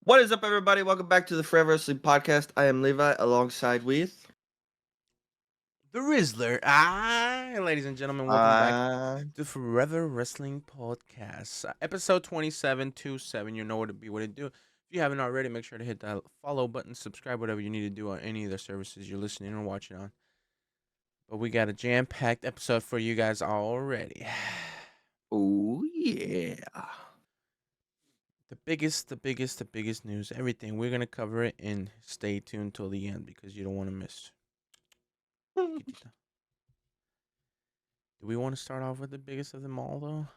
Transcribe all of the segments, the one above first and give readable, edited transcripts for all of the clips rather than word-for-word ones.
What is up, everybody? Welcome back to the Forever Wrestling Podcast. I am Levi, alongside with The Rizzler. Ladies and gentlemen, welcome back uh, to Forever Wrestling Podcast. Episode 27. You know what to do. If you haven't already, make sure to hit that follow button, subscribe, whatever you need to do on any of the services you're listening or watching on. But we got a jam-packed episode for you guys already. oh yeah, The biggest news, everything. We're going to cover it, and stay tuned till the end because you don't want to miss. Do we want to start off with the biggest of them all,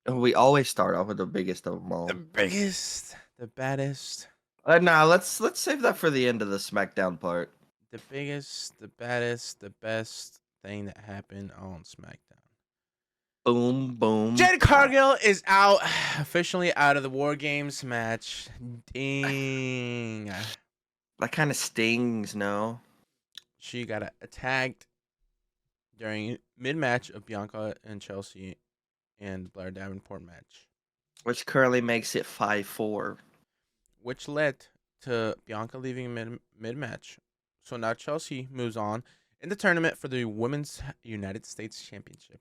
though? we always start off with the biggest of them The all. biggest, the baddest. Nah, let's save that for the end of the SmackDown part. The biggest, the baddest, the best thing that happened on SmackDown. Boom, boom. Jade Cargill is out, officially out of the War Games match. Ding. That kind of stings, no? She got attacked during mid-match of Bianca and Chelsea and Blair Davenport match, Which currently makes it 5-4. which led to Bianca leaving mid-match. So now Chelsea moves on in the tournament for the Women's United States Championship.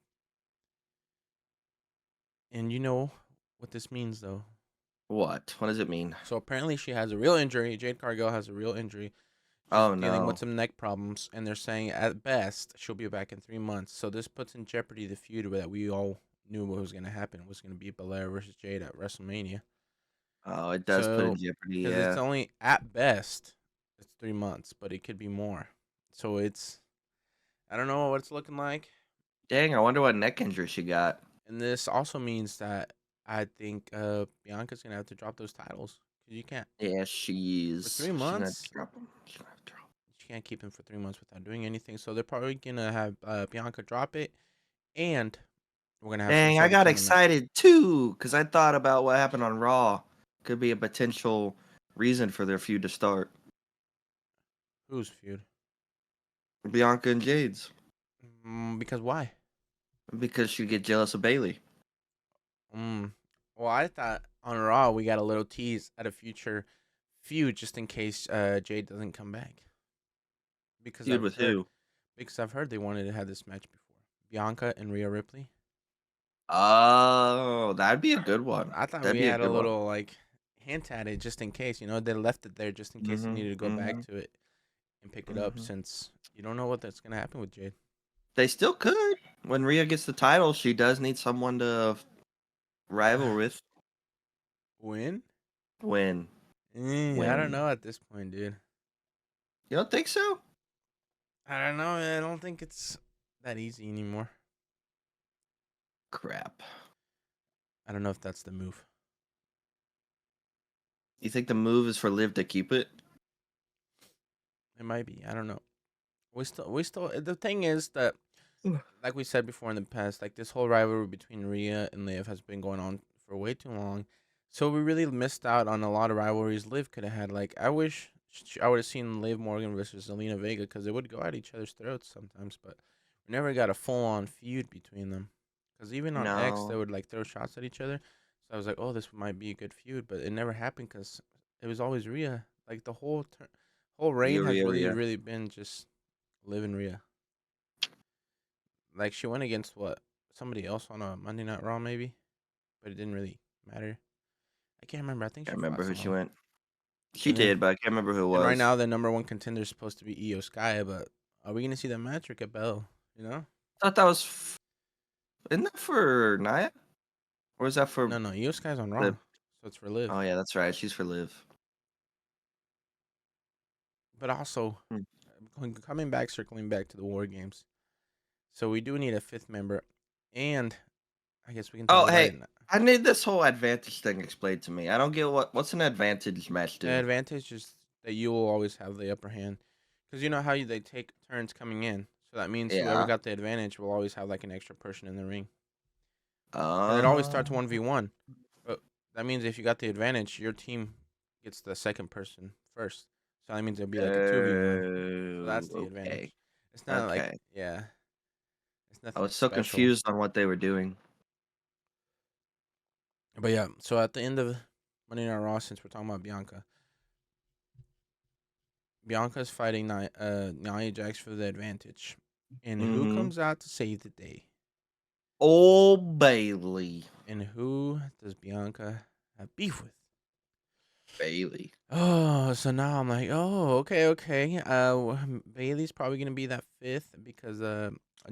And you know what this means, though. What? What does it mean? So apparently she has a real injury. Jade Cargill has a real injury. She's Oh dealing no. with some neck problems, and they're saying at best she'll be back in 3 months. So this puts in jeopardy the feud that we all knew what was going to happen. It was going to be Belair versus Jade at WrestleMania. Oh, it does put in jeopardy, Because yeah. it's only at best it's 3 months, but it could be more. So I don't know what it's looking like. Dang, I wonder what neck injury she got. And this also means that I think Bianca's gonna have to drop those titles because you can't. Yeah, she's For 3 months? She's gonna drop them. She's gonna have to drop 'em. She can't keep him for 3 months without doing anything. So they're probably gonna have Bianca drop it, and we're gonna have some Dang, sort I of got tournament. excited too because I thought about what happened on Raw. Could be a potential reason for their feud to start. Whose feud? Bianca and Jade's. Because why? Because she'd get jealous of Bailey. Well, I thought on Raw we got a little tease at a future feud just in case Jade doesn't come back. Because Feud with who? Because I've heard they wanted to have this match before. Bianca and Rhea Ripley. Oh, that'd be a good one. I thought That'd we be a had a good one. little hint at it just in case. They left it there just in case they needed to go back to it and pick it up, since you don't know what that's gonna happen with Jade. They still could. When Rhea gets the title, she does need someone to rival with. Win? Win. I don't know at this point, dude. You don't think so? I don't know. I don't think it's that easy anymore. Crap. I don't know if that's the move. You think the move is for Liv to keep it? It might be. I don't know. We still. The thing is that, like we said before in the past, like this whole rivalry between Rhea and Liv has been going on for way too long. So we really missed out on a lot of rivalries Liv could have had. Like I wish I would have seen Liv Morgan versus Zelina Vega because they would go at each other's throats sometimes, but we never got a full on feud between them. Because even on X, they would like throw shots at each other. So I was like, oh, this might be a good feud, but it never happened because it was always Rhea. Like the whole reign has really been just Liv and Rhea. Like she went against somebody else on a Monday Night Raw maybe, but it didn't really matter. I can't remember. I think I remember who she someone. went. She did, but I can't remember who it was. And right now, the number one contender is supposed to be Io Sky, but are we gonna see that match or get Bell? I thought that was. Isn't that for Nia? Or is that for? No, Io Sky's on Raw, Liv? so it's for Liv. Oh yeah, that's right. She's for Liv. But also, circling back to the War Games. So we do need a fifth member, and I guess we can. Oh hey, I need this whole advantage thing explained to me. I don't get what's an advantage match do. The advantage is that you will always have the upper hand, because you know how they take turns coming in. So that means whoever got the advantage will always have like an extra person in the ring. And it always starts 1v1. But that means if you got the advantage, your team gets the second person first. So that means it'll be like a 2v1. So that's the advantage. It's not like, yeah. It's nothing. I was so confused on what they were doing. But yeah, so at the end of Monday Night Raw, since we're talking about Bianca. Bianca's fighting Nia Jax for the advantage. And who Mm-hmm. comes out to save the day? Old Bailey. And who does Bianca have beef with? Bailey. Oh, so now I'm like, oh, okay. Bailey's probably gonna be that fifth because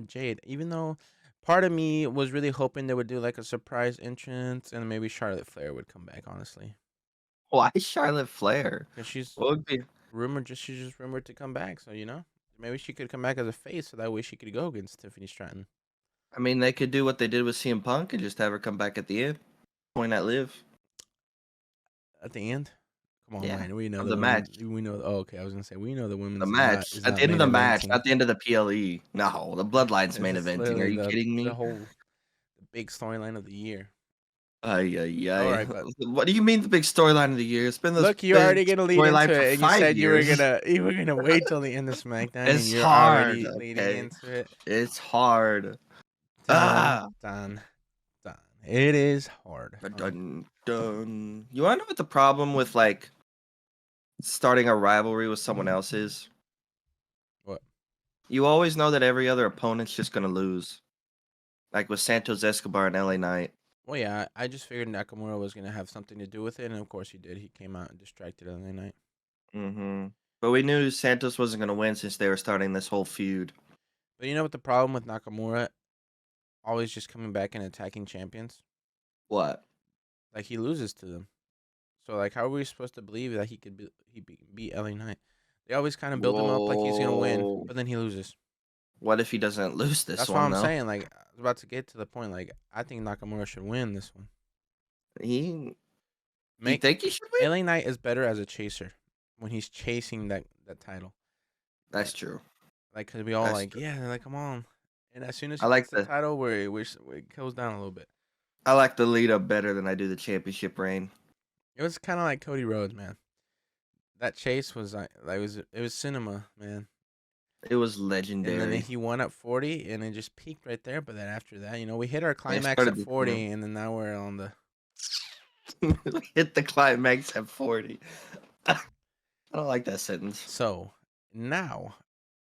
Jade. Even though part of me was really hoping they would do like a surprise entrance and maybe Charlotte Flair would come back. Honestly, Why Charlotte Flair? because she's What would be? she's just rumored to come back. So maybe she could come back as a face, so that way she could go against Tiffany Stratton I mean, they could do what they did with CM Punk and just have her come back at the end. Point at Liv. at the end. Come on, Yeah. man. We know Of the the women. match. We know. Oh, okay, I was gonna say we know the The women's match. is At not the end of main the match, eventing. not the end of the PLE. No, the Bloodline's main This is eventing. Are literally you kidding the me? whole the big storyline of the year. Ay, ay, All ay. right, but What do you mean the big storyline of the year? It's been this look, you're big already gonna lead into storyline for it, and you 5 said years. you were gonna wait till the end of SmackDown, and It's you're hard, already leading okay? into it. It's hard. Done, Ah! done, done. It is hard. Dun, dun. You wanna know what the problem with, like, starting a rivalry with someone else is? What? You always know that every other opponent's just gonna lose. Like with Santos Escobar and LA Knight. Well, yeah, I just figured Nakamura was gonna have something to do with it, and of course he did. He came out and distracted on the night. Mm-hmm. But we knew Santos wasn't gonna win since they were starting this whole feud. But you know what the problem with Nakamura always just coming back and attacking champions? What? Like he loses to them. So like, how are we supposed to believe that beat LA Knight? They always kind of build him up like he's gonna win, Whoa. but then he loses. What if he doesn't lose this That's what one I'm though? saying. Like, I was about to get to the point. Like, I think Nakamura should win this one. You Make think he should win? LA Knight is better as a chaser when he's chasing that title. That's true. Like, cause we all That's like, true. yeah, they're like, come on. And as soon as I he like gets the title, where it goes down a little bit. I like the lead up better than I do the championship reign. It was kind of like Cody Rhodes, man. That chase was it was cinema, man. It was And legendary. then he won at 40, and it just peaked right there. But then after that, we hit our It climax started at to 40, and then now we're on the. hit the climax at 40. I don't like that sentence. So now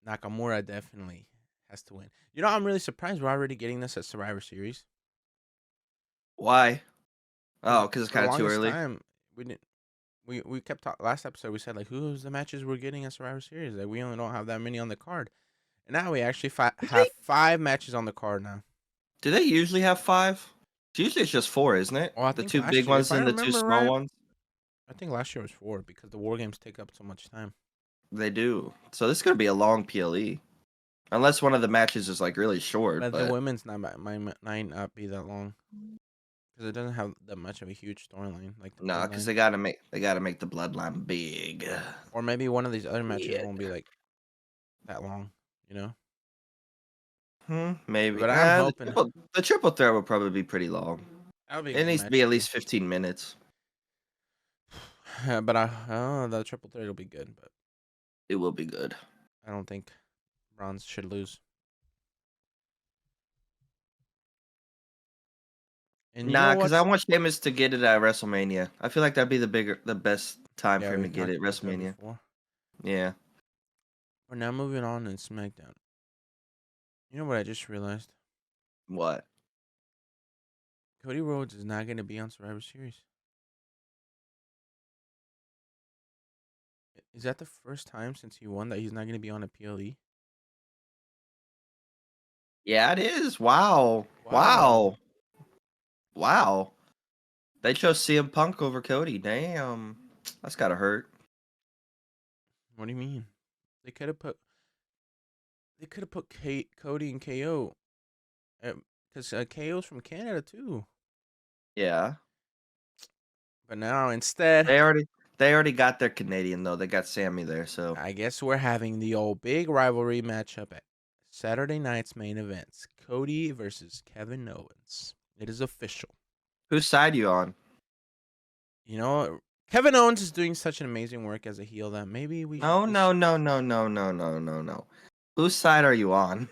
Nakamura definitely has to win. I'm really surprised we're already getting this at Survivor Series. Why? Oh, because it's For the kind of too longest early. time, we didn't. We kept talking last episode. We said like, who's the matches we're getting at Survivor Series? Like, we only don't have that many on the card, and now we actually have 5 matches on the card now. Do they usually have 5? Usually it's just 4, isn't it? Well, I The think 2 last big year, ones if I and the 2 remember small right, ones. I think last year was 4 because the war games take up so much time. They do. So this is gonna be a long PLE, unless one of the matches is like really short. But But the women's might not be that long because it doesn't have that much of a huge storyline like the no, because bloodline. they gotta make the bloodline big. Or maybe one of these other matches Yeah. won't be like that long, Maybe. But I'm hoping The triple threat will probably be pretty long. that'll be a It good needs to match be at too. least 15 minutes. But the triple threat will be good, but It will be good. I don't think Bronze should lose. And Nah, because I want Sheamus to get it at WrestleMania. I feel like that'd be the best time for him to get it. WrestleMania. Yeah. We're now moving on in SmackDown. You know what I just realized? What? Cody Rhodes is not going to be on Survivor Series. Is that the first time since he won that he's not going to be on a PLE? Yeah, it is. Wow. Wow. Wow. They chose CM Punk over Cody. Damn. That's gotta hurt. What do you mean? They could have put Cody and KO, because KO's from Canada too. Yeah. But now instead, They already got their Canadian though. They got Sammy there, so I guess we're having the old big rivalry matchup at Saturday night's main events: Cody versus Kevin Owens. It is official. whose side you on? Kevin Owens is doing such an amazing work as a heel that maybe we No. Whose side are you on?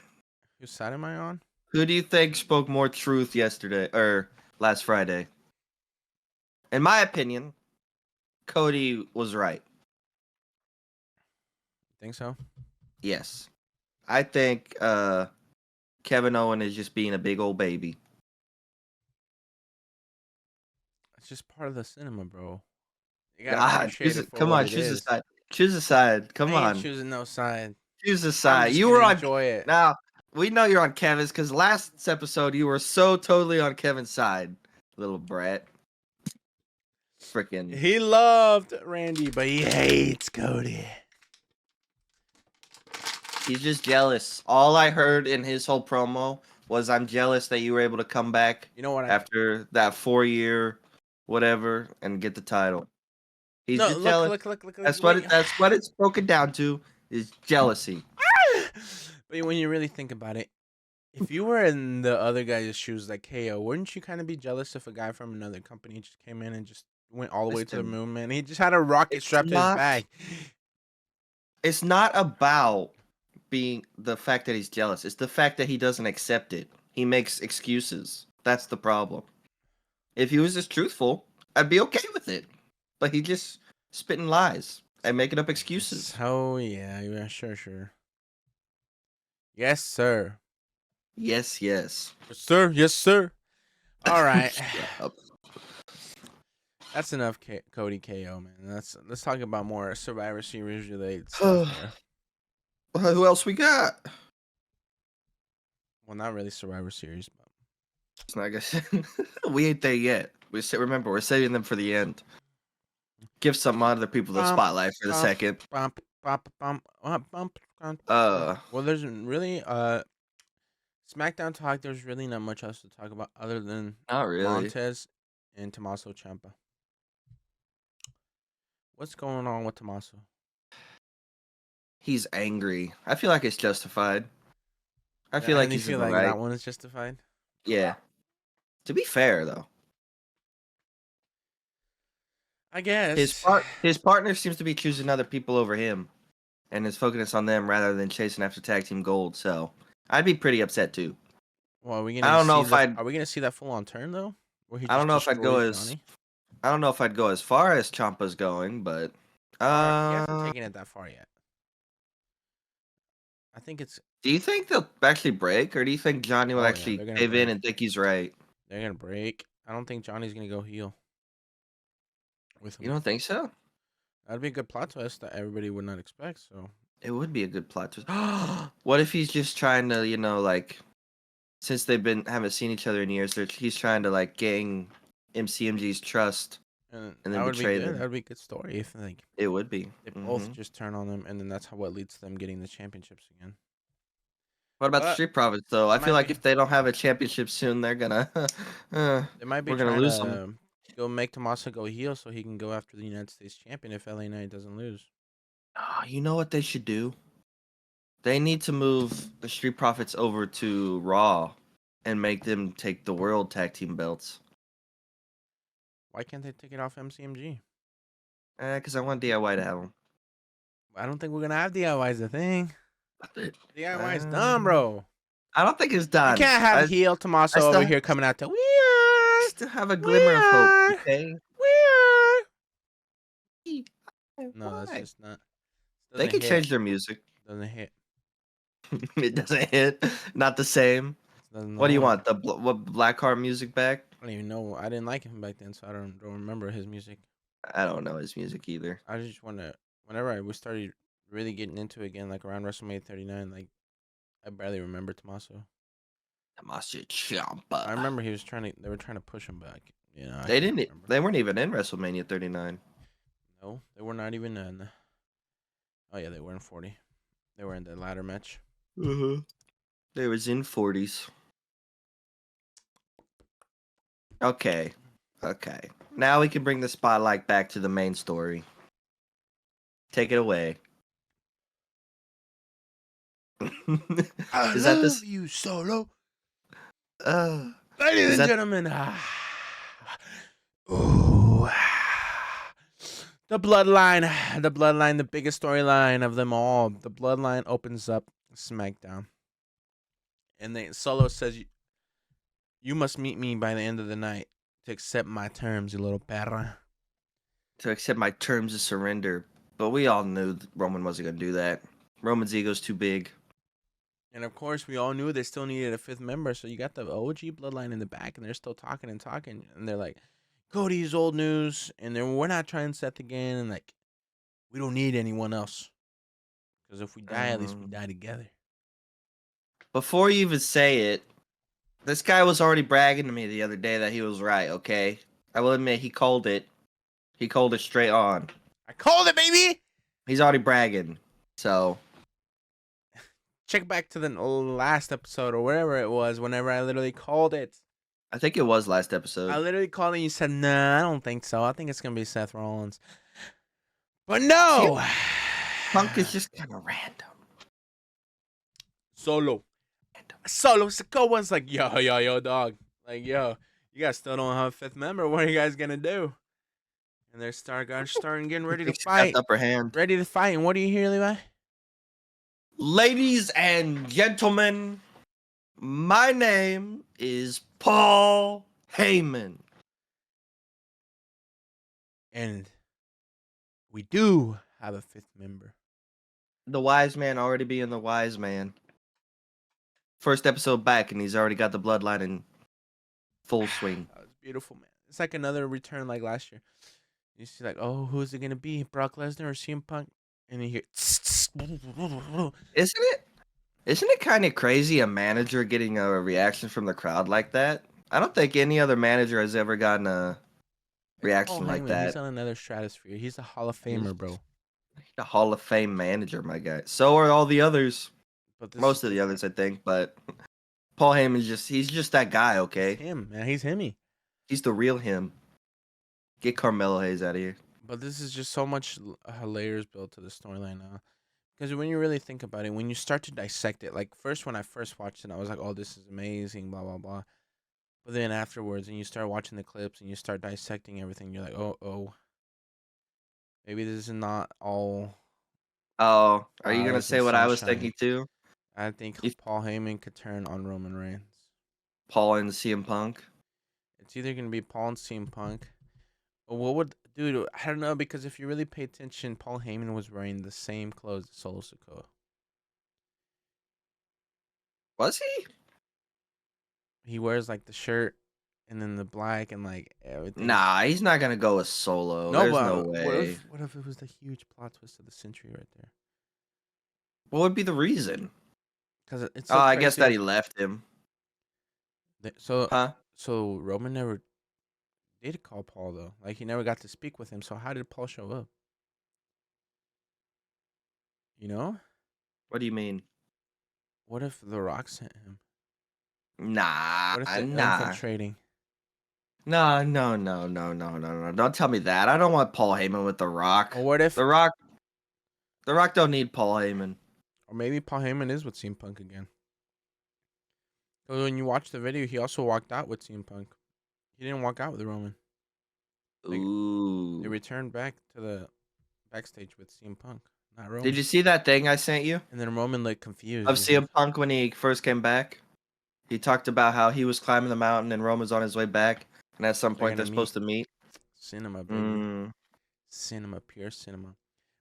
Whose side am I on? Who do you think spoke more truth yesterday or last Friday? In my opinion, Cody was right. Think so? Yes. I think Kevin Owen is just being a big old baby. It's just part of the cinema, bro. You gotta Ah, appreciate it for come what on, it choose a is. side. Choose a side. I Come ain't on. choosing no side. Choose a I'm side. just You gonna were on enjoy it. now. We know you're on Kevin's because last episode you were so totally on Kevin's side, little brat. Freaking. He loved Randy, but he hates Cody. He's just jealous. All I heard in his whole promo was, "I'm jealous that you were able to come back You know what? after that 4 year, whatever, and get the title." He's No, just jealous. look. That's Wait. that's what it's broken down to is jealousy. But when you really think about it, if you were in the other guy's shoes like KO, wouldn't you kind of be jealous if a guy from another company just came in and just went all the way to the Listen, moon, man? He just had a rocket it's strapped to his not. back. It's not about being the fact that he's jealous. It's the fact that he doesn't accept it. He makes excuses. That's the problem. If he was just truthful, I'd be okay with it. But he just spitting lies and making up excuses. Oh yeah, sure. Yes, sir. Yes, yes. Yes, sir. All right. Shut up. That's enough Cody KO, man. Let's talk about more Survivor Series related stuff here. Who else we got? Well, not really Survivor Series, but It's not gonna. We ain't there yet. Remember, we're saving them for the end. Give some other people the spotlight for the second. Well, there's really SmackDown talk. There's really not much else to talk about other than Not really. Montez and Tommaso Ciampa. What's going on with Tommaso? He's angry. I feel like it's justified. I feel like you he's feel in the like right. that one is justified. Yeah. To be fair, though, I guess his partner seems to be choosing other people over him, and is focusing on them rather than chasing after tag team gold. So I'd be pretty upset too. Well, are we I gonna don't know see if I'd. are we gonna see that full on turn though, where he I don't just know if I'd go destroys as. Johnny? I don't know if I'd go as far as Ciampa's going, but He hasn't taken it that far yet. I think it's. do you think they'll actually break, or do you think Johnny will Oh, yeah, actually they're gonna cave in break. and think he's right? They're gonna break. I don't think Johnny's gonna go heel with him. You don't think so? That'd be a good plot twist that everybody would not expect. So It would be a good plot twist. What if he's just trying to, like, since haven't seen each other in years, he's trying to like gain MCMG's trust and then that would be betray good. them. That would be a good story if like It would be. they both just turn on them, and then that's what leads to them getting the championships again. What about the Street Profits though? I might feel like be- if they don't have a championship soon, they're gonna. They might be we're gonna trying lose to them. go make Tommaso go heel so he can go after the United States champion if LA Knight doesn't lose. Oh, you know what they should do? They need to move the Street Profits over to Raw and make them take the World Tag Team belts. Why can't they take it off MCMG? Because I want DIY to have them. I don't think we're gonna have DIY is the thing. DIY is done, bro. I don't think it's done. You can't have heel Tommaso over here coming out to we are. Still have a glimmer of hope. Okay. We are. No, that's just not. They can change their music. Doesn't hit. It doesn't hit. Not the same. What do you want? What Blackheart music back? I don't even know. I didn't like him back then, so I don't remember his music. I don't know his music either. I just want to. Whenever we started really getting into it again, like around WrestleMania 39, like I barely remember Tommaso. Tommaso Ciampa. I remember he was trying to. They were trying to push him back. You know, They didn't. They weren't even in WrestleMania 39. No, they were not even in. Oh yeah, they were in 40. They were in the ladder match. They was in 40s. Okay. Now we can bring the spotlight back to the main story. Take it away. I love you, Solo. Ladies and gentlemen. Ooh. The bloodline, the biggest storyline of them all. The bloodline opens up SmackDown. And Solo says, you must meet me by the end of the night to accept my terms, you little perra. to accept my terms of surrender. But we all knew Roman wasn't going to do that. Roman's ego's too big. And of course, we all knew they still needed a fifth member. So you got the OG bloodline in the back, and they're still talking and talking. And they're like, Cody's old news. And then we're not trying Seth again. And like, we don't need anyone else. Because if we die, at least we die together. Before you even say it, this guy was already bragging to me the other day that he was right, okay? I will admit, he called it. He called it straight on. I called it, baby! He's already bragging. So, check back to the last episode or wherever it was, whenever I literally called it. I think it was last episode. I literally called it and you said, nah, I don't think so. I think it's going to be Seth Rollins. But no! Punk is just kind of random. Solo Sikoa's like, yo, dog. Like, yo, you guys still don't have a fifth member. What are you guys going to do? And they're starting getting ready to fight. Upper hand. Ready to fight. And what do you hear, Levi? Ladies and gentlemen, my name is Paul Heyman. And we do have a fifth member. The wise man already being the wise man. First episode back, and he's already got the bloodline in full swing. That was beautiful, man. It's like another return like last year. You see, like, oh, who's it going to be? Brock Lesnar or CM Punk? And you hear... Isn't it kind of crazy a manager getting a reaction from the crowd like that? I don't think any other manager has ever gotten a reaction like that. He's on another stratosphere. He's a Hall of Famer, bro. He's a Hall of Fame manager, my guy. So are all the others. But most of the others, I think. But Paul Heyman's he's just that guy, okay? Him, man. He's himmy. He's the real him. Get Carmelo Hayes out of here. But this is just so much layers built to the storyline now. Because when you really think about it, when you start to dissect it, like when I first watched it, I was like, oh, this is amazing, blah, blah, blah. But then afterwards, and you start watching the clips and you start dissecting everything, you're like, oh. Maybe this is not all. Oh, are you going to say what I was thinking too? I think Paul Heyman could turn on Roman Reigns. Paul and CM Punk? It's either going to be Paul and CM Punk. Or dude, I don't know, because if you really pay attention, Paul Heyman was wearing the same clothes as Solo Sikoa. Was he? He wears like the shirt and then the black and like everything. Nah, he's not gonna go with Solo. There's no way. What if it was the huge plot twist of the century right there? What would be the reason? Because it's. So I guess that he left him. So Roman never did call Paul though. Like he never got to speak with him. So how did Paul show up? You know? What do you mean? What if The Rock sent him? Nah, what if infiltrating? No. Don't tell me that. I don't want Paul Heyman with The Rock. Or what if The Rock don't need Paul Heyman. Or maybe Paul Heyman is with CM Punk again. Because when you watch the video, he also walked out with CM Punk. He didn't walk out with Roman. Ooh. They returned back to the backstage with CM Punk, not Roman. Did you see that thing I sent you? And then Roman looked confused. Of CM Punk when he first came back? He talked about how he was climbing the mountain and Roman's on his way back. And at some point they're supposed to meet. Cinema, baby. Cinema, pure cinema.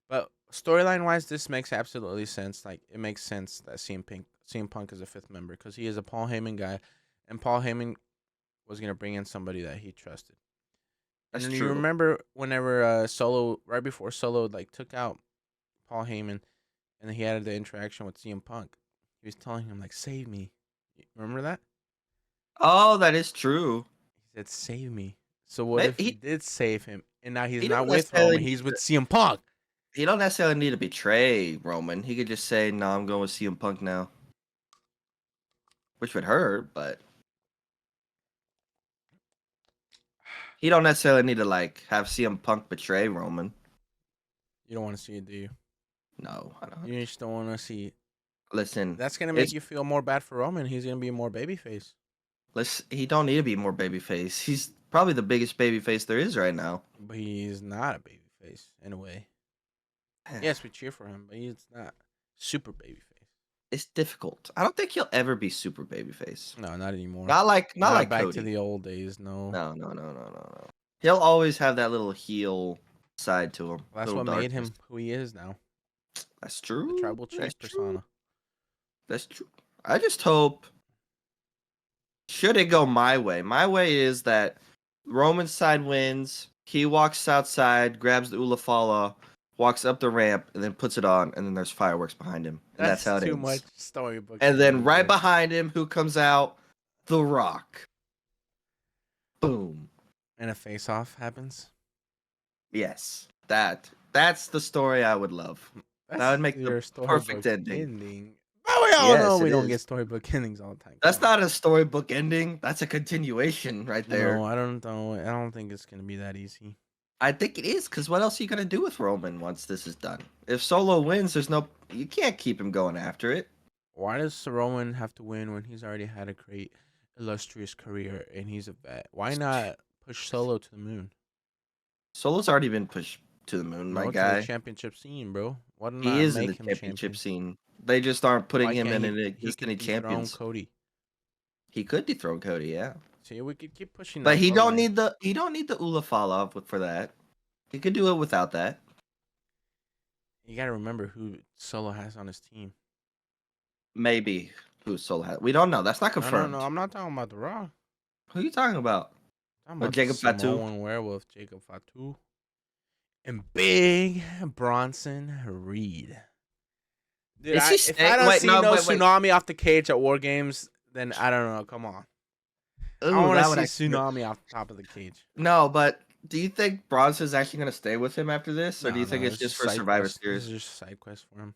But storyline-wise, this makes absolutely sense. Like, it makes sense that CM Punk is a fifth member because he is a Paul Heyman guy. And Paul Heyman was going to bring in somebody that he trusted. That's and true. You remember whenever Solo, right before Solo, like, took out Paul Heyman and he had the interaction with CM Punk. He was telling him, like, save me. Remember that? Oh, that is true. He said, save me. So what if he did save him and now he's not with Roman, he's with CM Punk? He don't necessarily need to betray Roman. He could just say, no, I'm going with CM Punk now. Which would hurt, but he don't necessarily need to like have CM Punk betray Roman. You don't want to see it, do you? No, I don't. You just don't want to see it. Listen, that's gonna make you feel more bad for Roman. He's gonna be more babyface. He don't need to be more babyface. He's probably the biggest babyface there is right now. But he's not a babyface in a way. Yes, we cheer for him, but he's not super babyface. It's difficult. I don't think he'll ever be super babyface. No, not anymore. Not like back Cody. To the old days. No. No. He'll always have that little heel side to him. Well, that's Little what made darkness. him who he is now. That's The true. tribal That's chief true. persona. That's true. I just hope. Should it go my way is that Roman's side wins. He walks outside, grabs the Ulafala, walks up the ramp, and then puts it on, and then there's fireworks behind him, and that's That's how it too much ends. storybook And then ending, right bro. behind him, who comes out? The Rock. Boom. And a face-off happens. Yes, that's the story I would love. That would That's make the your perfect storybook ending. ending. But we all know Yes, we it don't get is. storybook endings all the time. That's Come on. not a storybook ending. That's a continuation right No, there. I don't know. I don't think it's gonna be that easy. I think it is, because what else are you gonna do with Roman once this is done? If Solo wins, you can't keep him going after it. Why does Roman have to win when he's already had a great, illustrious career and he's a vet? Why not push Solo to the moon? Solo's already been pushed to the moon, my No, to the guy. championship scene, bro. Why He not is in the make him championship champion? scene. They just aren't putting Why him can't in he? any He Destiny could dethrone champions. Cody. He could dethrone Cody, yeah, See, we could keep pushing but that bloodline. he don't need the Ulafala for that. He could do it without that. You gotta remember who Solo has on his team. Maybe who Solo had. We don't know. That's not No. confirmed. I'm not talking about the Raw. Who are you talking about? I'm talking Or about the Jacob Fatu? Samoan werewolf Jacob Fatu and Big Bronson Reed. Dude, Is he if I stay? don't Wait, see no, no wait. tsunami off the cage at War Games, then I don't know. Come on, I Ooh, want to that would see actually. tsunami off the top of the cage. No, but do you think Bronson's actually going to stay with him after this, or do you think No, it's it's just just for side Survivor quest. This is Series? just a side quest for him.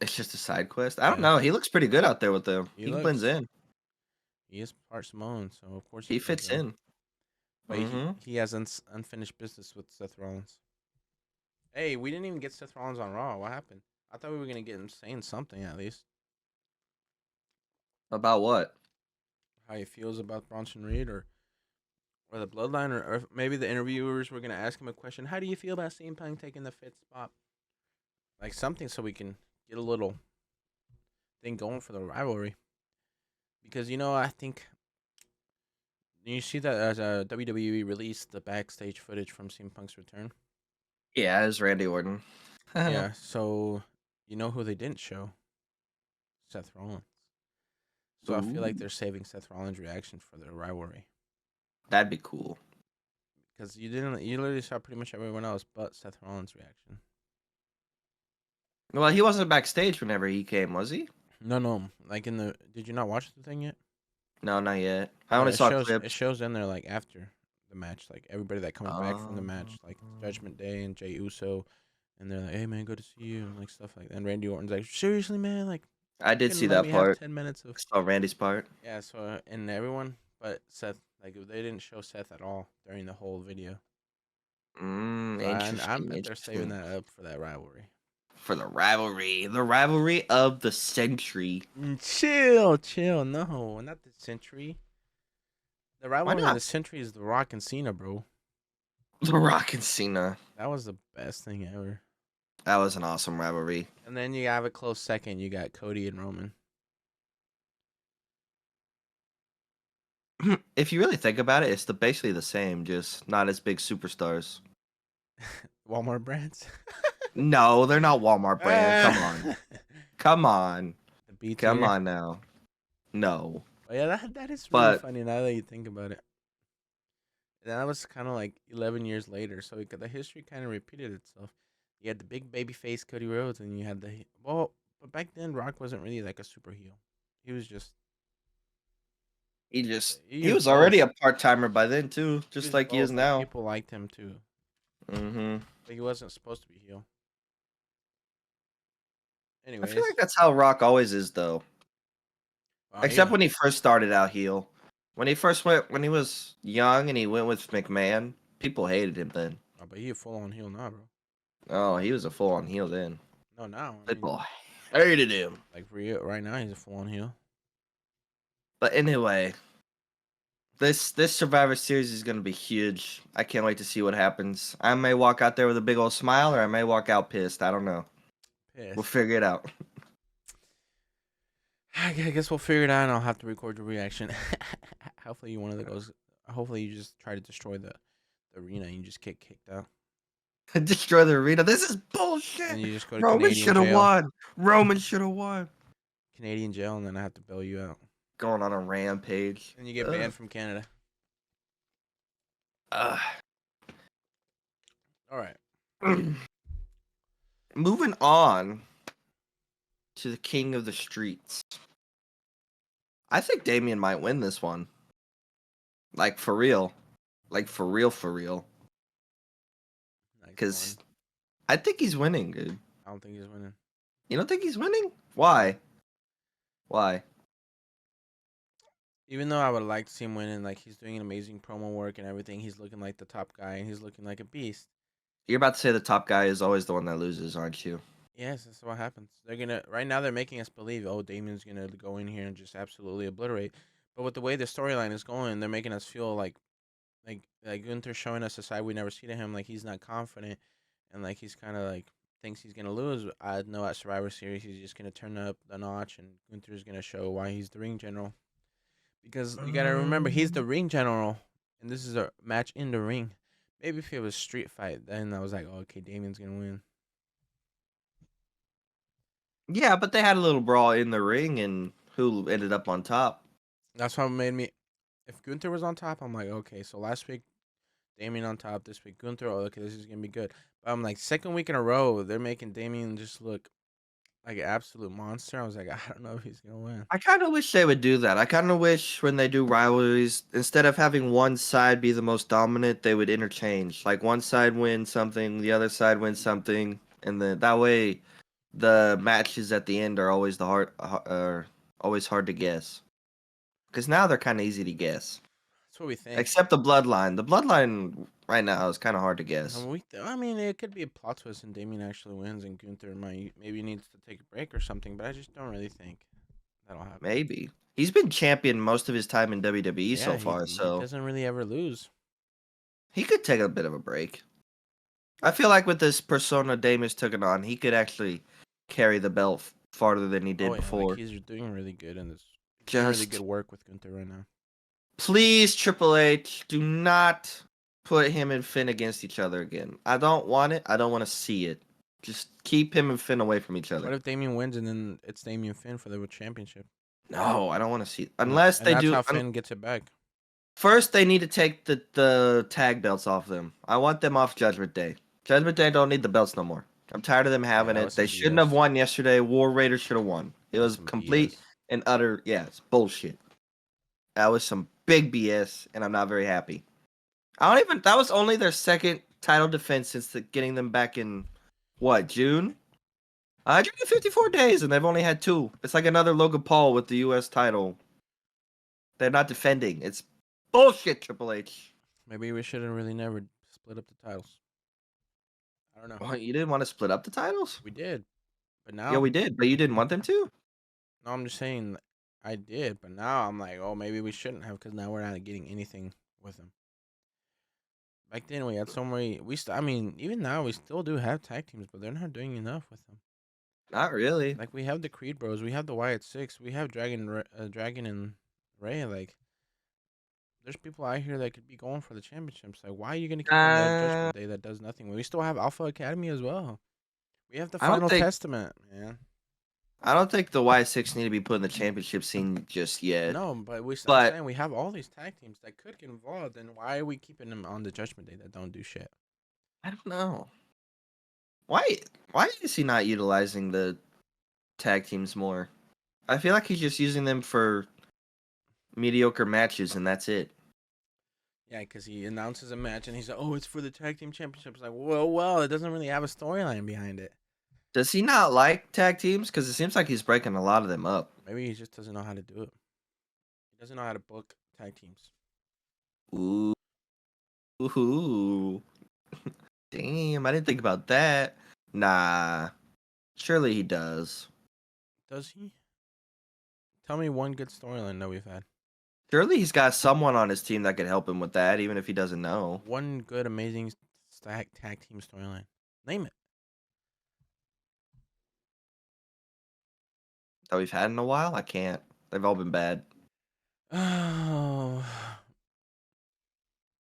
It's just a side quest. I don't Yeah, know. He looks pretty good out there with them. he He blends looks. in. He is part Samoan, so of course he He fits fits in. in. But he has unfinished business with Seth Rollins. Hey, we didn't even get Seth Rollins on Raw. What happened? I thought we were gonna get him saying something at least. About what? How he feels about Bronson Reed or the Bloodline, or maybe the interviewers were gonna ask him a question. How do you feel about CM Punk taking the fifth spot? Like something so we can get a little thing going for the rivalry. Because I think you see that as WWE released the backstage footage from CM Punk's return. Yeah, it's Randy Orton. Yeah, so you know who they didn't show? Seth Rollins. So I feel like Ooh, they're saving Seth Rollins' reaction for their rivalry. that'd be cool. Because you literally saw pretty much everyone else but Seth Rollins' reaction. Well, he wasn't backstage whenever he came, was he? No. Like did you not watch the thing yet? No, not yet. I Yeah, only saw it clips. shows in there like after the match, like everybody that comes back from the match, like Um, Judgment Day and Jey Uso, and they're like, "Hey man, good to see you," and like stuff like that. And Randy Orton's like, "Seriously, man, like I you did see couldn't let that me have part. 10 minutes of." I saw Randy's part. Yeah, so and everyone but Seth, like they didn't show Seth at all during the whole video. So I Interesting, bet they're saving interesting. that up for that rivalry. For the rivalry of the century. Chill. No, not the century. The Why rivalry of not? the century is The Rock and Cena, bro. The Rock and Cena. That was the best thing ever. That was an awesome rivalry. And then you have a close second. You got Cody and Roman. If you really think about it, it's basically the same, just not as big superstars. Walmart brands. No, they're not Walmart brand. Come on. the Come on. B Come tier. on now. No. Oh, yeah, that is really But funny now that you think about it. And that was kind of like 11 years later, so the history kind of repeated itself. You had the big baby face Cody Rhodes, and you had but back then Rock wasn't really like a super heel. He was just he he was was already both. a part timer by then too, He just was like he is both. Like now. people liked him too, Hmm. but he wasn't supposed to be heel. I feel Anyways, like that's how Rock always is though. Except yeah. when he first started out heel. When he was young and he went with McMahon, people hated him then. Oh, but he a full on heel now, bro. Oh, he was a full on heel then. No, now I mean, People hated him. like for you right now, he's a full on heel. But anyway, this Survivor Series is gonna be huge. I can't wait to see what happens. I may walk out there with a big old smile, or I may walk out pissed. I don't know. We'll Pissed. figure it out. I guess we'll figure it out, and I'll have to record your reaction. Hopefully, you one of those. Hopefully, you just try to destroy the arena and you just get kicked out. Destroy the arena. This is and bullshit. then you just go to Roman Canadian should have jail, won. Roman should have won. and then I have to bail you out, Going on a rampage. and you get banned from Canada. Ugh. All right. Moving on to the king of the streets. I think Damien might win this one. Like for real. Like for real, for real. Nice Because one. I think he's winning, dude. I don't think he's winning. You don't think he's winning? Why? Why? Even though I would like to see him winning, like he's doing an amazing promo work and everything, he's looking like the top guy and he's looking like a beast. You're about to say the top guy is always the one that loses, aren't you? Yes, that's what happens. They're gonna right now. They're making us believe, oh, Damien's gonna go in here and just absolutely obliterate. But with the way the storyline is going, they're making us feel like Gunther's showing us a side we never see to him. Like he's not confident, and like he's kind of like thinks he's gonna lose. I know at Survivor Series he's just gonna turn up the notch, and Gunther's gonna show why he's the ring general. Because you gotta remember he's the ring general, and this is a match in the ring. Maybe if it was street fight, then I was like, oh, okay, Damien's gonna win. Yeah, but they had a little brawl in the ring, and who ended up on top? That's what made me. If Gunther was on top, I'm like, okay. So last week Damien on top, this week Gunther. Oh, okay, this is gonna be good. But I'm like, second week in a row, they're making Damien just look like an absolute monster. I was like, I don't know if he's gonna win. I kind of wish they would do that. I kind of wish when they do rivalries, instead of having one side be the most dominant, they would interchange. Like one side wins something, the other side wins something, and then that way, the matches at the end are always always hard to guess. Because now they're kind of easy to guess, That's what we think. except the bloodline. The bloodline right now is kind of hard to guess. I mean, it could be a plot twist, and Damien actually wins, and Gunther maybe needs to take a break or something. But I just don't really think that'll happen. Maybe he's been champion most of his time in WWE Yeah, so far, he so doesn't really ever lose. he could take a bit of a break. I feel like with this persona Damus took it on, he could actually carry the belt farther than he did Oh yeah, like before. he's doing really good, and doing really Just good work with Gunther right now. please, Triple H, do not put him and Finn against each other again. I don't want it. I don't want to see it. Just keep him and Finn away from each What other. if Damien wins and then it's Damien Finn for the championship? No, I don't want to see it. And Unless they that's do. how Finn gets it back. First, they need to take the tag belts off them. I want them off Judgment Day. Judgment Day don't need the belts no more. I'm tired of them having that it. was some They shouldn't have BS. won yesterday. War Raiders should have won. It was Some complete BS. and utter, yeah, it's bullshit. That was some big BS, and I'm not very happy. That was only their second title defense since getting them back in, what, June? 154 days, and they've only had two. It's like another Logan Paul with the U.S. title. They're not defending. It's bullshit, Triple H. Maybe we should have really never split up the titles. I don't know. What, you didn't want to split up the titles? We did, but Yeah, now we did, but you didn't want them to? no, I'm just saying I did, but now I'm like, oh, maybe we shouldn't have because now we're not getting anything with them. Back then we had so many. I mean, even now we still do have tag teams, but they're not doing enough with them. Not really. Like we have the Creed Bros, we have the Wyatt Six, we have Dragon and Ray. Like there's people out here that could be going for the championships. Like why are you gonna keep on the Uh, Judgment Day that does nothing? We still have Alpha Academy as well. We have the I don't Final think Testament, man. I don't think the Y6 need to be put in the championship scene just yet. No, but I'm But saying we have all these tag teams that could get involved. Then why are we keeping them on the Judgment Day that don't do shit? I don't know. Why is he not utilizing the tag teams more? I feel like he's just using them for mediocre matches and that's it. Yeah, because he announces a match and he's like, "Oh, it's for the tag team championships." Like, well, it doesn't really have a storyline behind it. Does he not like tag teams? Because it seems like he's breaking a lot of them up. Maybe he just doesn't know how to do it. He doesn't know how to book tag teams. Ooh. Ooh. Damn, I didn't think about that. Nah. Surely he does. Does he? Tell me one good storyline that we've had. Surely he's got someone on his team that could help him with that, even if he doesn't know. One good, amazing tag team storyline. Name it. That we've had in a while? I can't. They've all been bad. Oh,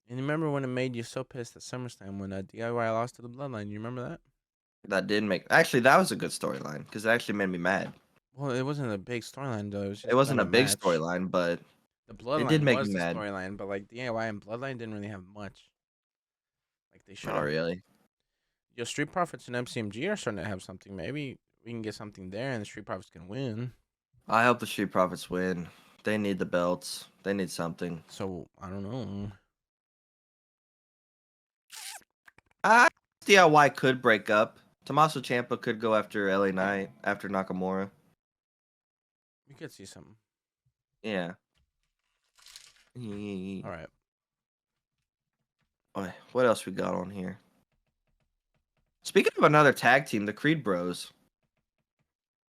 And you remember when it made you so pissed at SummerSlam when DIY lost to the Bloodline? You remember that? That did make actually that was a good storyline because it actually made me mad. Well, it wasn't a big storyline though. It was It just about wasn't a a big match. storyline, but The it did Bloodline make me was the mad. storyline, but like DIY and Bloodline didn't really have much. Like they should Oh, have. really? Your Street Profits and MCMG are starting to have something. Maybe we can get something there, and the Street Profits can win. I hope the Street Profits win. They need the belts. They need something. So I don't know. I DIY could break up. Tommaso Ciampa could go after LA Knight after Nakamura. We could see something. Yeah. All right. What else we got on here? Speaking of another tag team, the Creed Bros.